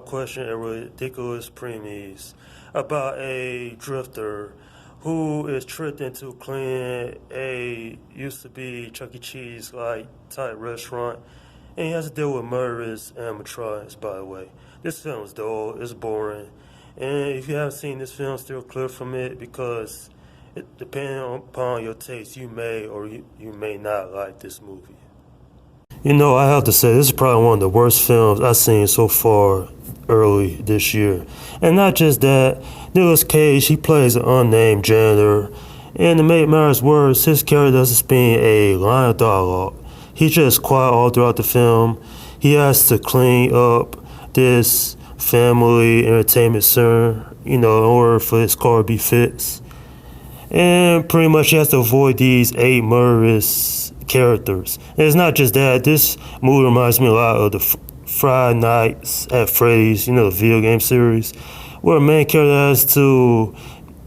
question a ridiculous premise about a drifter who is tricked into cleaning a used to be Chuck E. Cheese like type restaurant, and he has to deal with murderous animatronics. By the way, this film is dull, it's boring, and if you haven't seen this film, steer clear from it because depending upon your taste, you may or you may not like this movie. You know, I have to say, this is probably one of the worst films I've seen so far early this year. And not just that, Nicolas Cage, he plays an unnamed janitor. And to make matters worse, his character doesn't speak a line of dialogue. He's just quiet all throughout the film. He has to clean up this family entertainment center, in order for his car to be fixed. And pretty much he has to avoid these 8 murderous characters. And it's not just that. This movie reminds me a lot of the Friday Nights at Freddy's, the video game series, where a main character has to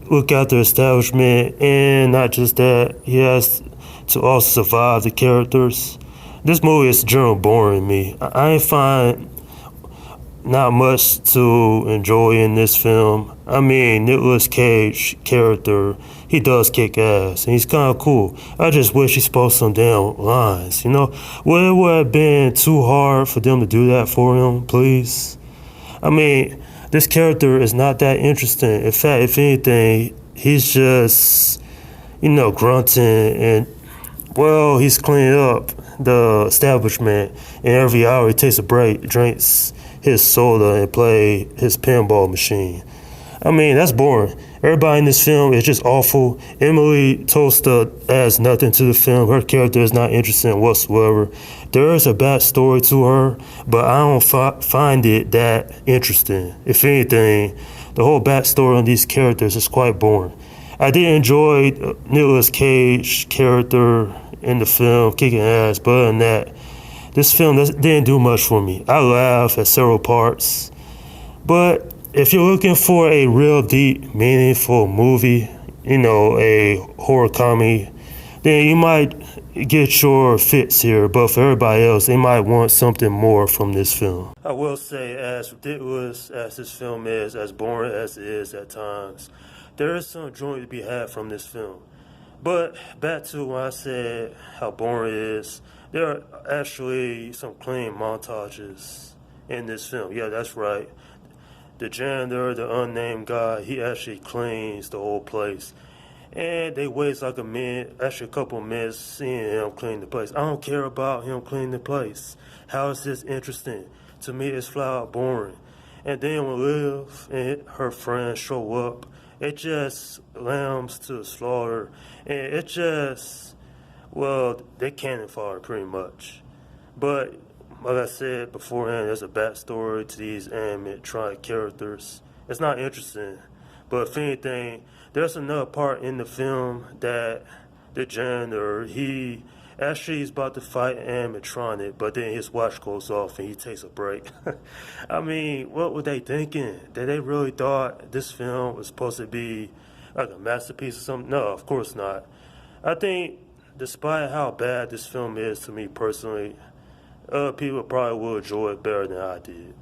look after the establishment, and not just that, he has to also survive the characters. This movie is generally boring to me. I ain't find not much to enjoy in this film. I mean, Nicolas Cage character, he does kick ass, and he's kind of cool. I just wish he spoke some damn lines, Well, it would have been too hard for them to do that for him, please. I mean, this character is not that interesting. In fact, if anything, he's just, grunting and, well, he's cleaning up the establishment, and every hour he takes a break, drinks his soda, and play his pinball machine. I mean, that's boring. Everybody in this film is just awful. Emily Tosta adds nothing to the film. Her character is not interesting whatsoever. There is a bad story to her, but I don't find it that interesting. If anything, the whole backstory on these characters is quite boring. I did enjoy Nicolas Cage character in the film, kicking ass, but other than that, this film didn't do much for me. I laughed at several parts, but if you're looking for a real deep, meaningful movie, a horror comedy, then you might get your fix here, but for everybody else, they might want something more from this film. I will say, as ridiculous as this film is, as boring as it is at times, there is some joy to be had from this film. But back to when I said how boring it is, there are actually some clean montages in this film. Yeah, that's right. The janitor, the unnamed guy, he actually cleans the whole place. And they waste like a couple of minutes seeing him clean the place. I don't care about him cleaning the place. How is this interesting? To me, it's flat out boring. And then when Liv and her friends show up, it just lambs to the slaughter. And it just, well, they cannon fodder pretty much. But like I said beforehand, there's a backstory to these animatronic characters. It's not interesting, but if anything, there's another part in the film that the janitor, he actually is about to fight an animatronic, but then his watch goes off and he takes a break. I mean, what were they thinking? Did they really thought this film was supposed to be like a masterpiece or something? No, of course not. I think despite how bad this film is to me personally, people probably will enjoy it better than I did.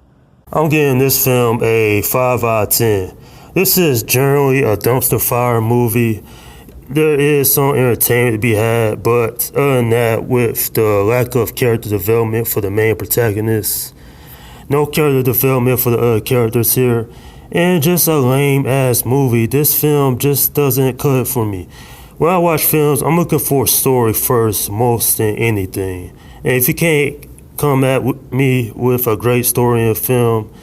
I'm giving this film a 5 out of 10. This is generally a dumpster fire movie. There is some entertainment to be had, but other than that, with the lack of character development for the main protagonist, no character development for the other characters here, and just a lame-ass movie, this film just doesn't cut it for me. When I watch films, I'm looking for a story first, most than anything. And if you can't come at me with a great story in a film,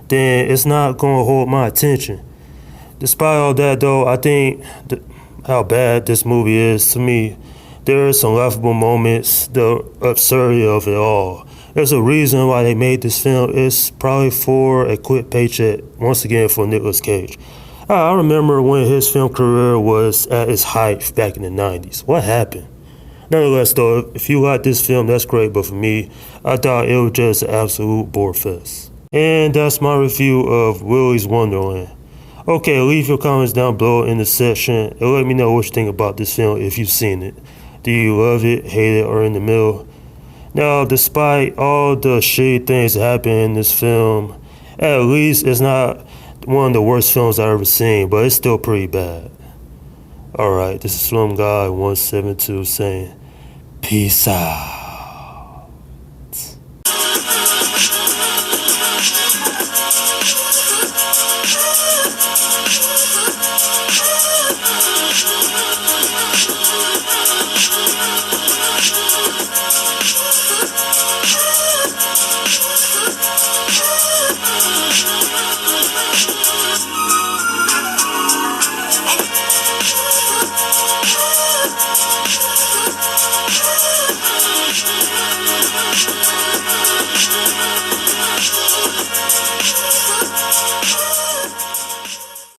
then it's not going to hold my attention. Despite all that, though, I think how bad this movie is to me, there are some laughable moments, the absurdity of it all. There's a reason why they made this film. It's probably for a quick paycheck, once again, for Nicolas Cage. I remember when his film career was at its height back in the 90s. What happened? Nonetheless, though, if you like this film, that's great, but for me, I thought it was just an absolute bore fest. And that's my review of Willy's Wonderland. Okay, leave your comments down below in the section and let me know what you think about this film if you've seen it. Do you love it, hate it, or in the middle? Now, despite all the shitty things that happen in this film, At least it's not one of the worst films I've ever seen, but it's still pretty bad. Alright, this is Slum Guy 172 saying, peace out.